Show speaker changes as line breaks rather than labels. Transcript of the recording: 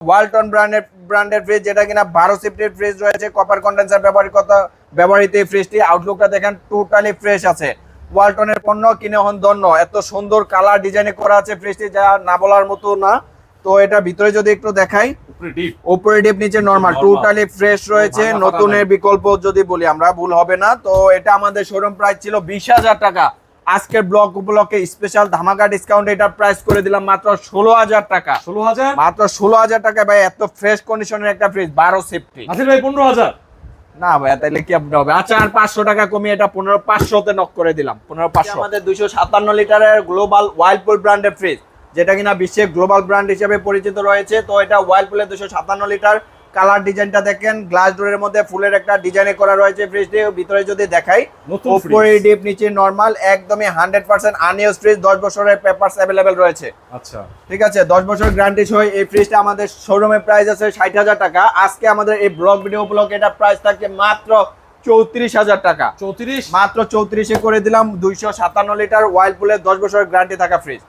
ওয়ালটন ব্র্যান্ডের ফ্রিজ, যেটা কিনা 12 শিফটের ফ্রিজ রয়েছে, কপার কন্ডেন্সার ব্যবহৃত এই ফ্রিজটি। আউটলুকটা দেখেন টোটালি ফ্রেশ আছে। ওয়ালটনের পণ্য কিনে হন ধন্য। এত সুন্দর কালার ডিজাইনে করা আছে ফ্রিজটি, যা না বলার মতো না। তো এটা ভিতরে যদি একটু দেখাই, উপরে ডিপ নিচে নরমাল, টোটালি ফ্রেশ রয়েছে। নতুনের বিকল্প যদি বলি আমরা, ভুল হবে না। তো এটা আমাদের শোরুম প্রাইস ছিল 20,000 টাকা। আজকের ব্লক উপলক্ষে স্পেশাল ধামাকা ডিসকাউন্ট এটার প্রাইস করে দিলাম মাত্র 16,000 টাকা।
16,000
মাত্র 16,000 টাকা ভাই, এত ফ্রেশ কন্ডিশনের একটা ফ্রিজ 12 সেফটি।
আসিফ ভাই 15,000
না ভাই, তাহলে কি আপনি হবে? আচ্ছা, আর 500 টাকা কমিয়ে এটা 15,500 তে নক করে দিলাম। 15,500। আমাদের 257 লিটারের গ্লোবাল ওয়ার্লপুল ব্র্যান্ডের ফ্রিজ, যেটা কিনা বিশ্বের গ্লোবাল ব্র্যান্ড হিসেবে পরিচিত রয়েছে। তো এটা ওয়ার্লপুলের 257 লিটার। কালার ডিজাইনটা দেখেন, গ্লাস ডোরের মধ্যে ফুলের একটা ডিজাইনে করা রয়েছে ফ্রিজটি। ভিতরে যদি দেখাই, উপরে ডিপ নিচে নরমাল, একদমই 100% আনইউজ ফ্রিজ। 10 বছরের পেপারস अवेलेबल রয়েছে।
আচ্ছা,
ঠিক আছে, 10 বছর গ্যারান্টি সহ এই ফ্রিজটা আমাদের শোরুমে প্রাইস আছে 60,000 টাকা। আজকে আমাদের এই ব্লগ ভিডিও উপলক্ষে এটা প্রাইস থাকছে মাত্র 34,000 টাকা।
34
মাত্র 34 এ করে দিলাম 257 লিটার ওয়ার্লপুলের 10 বছরের গ্যারান্টি থাকা ফ্রিজ।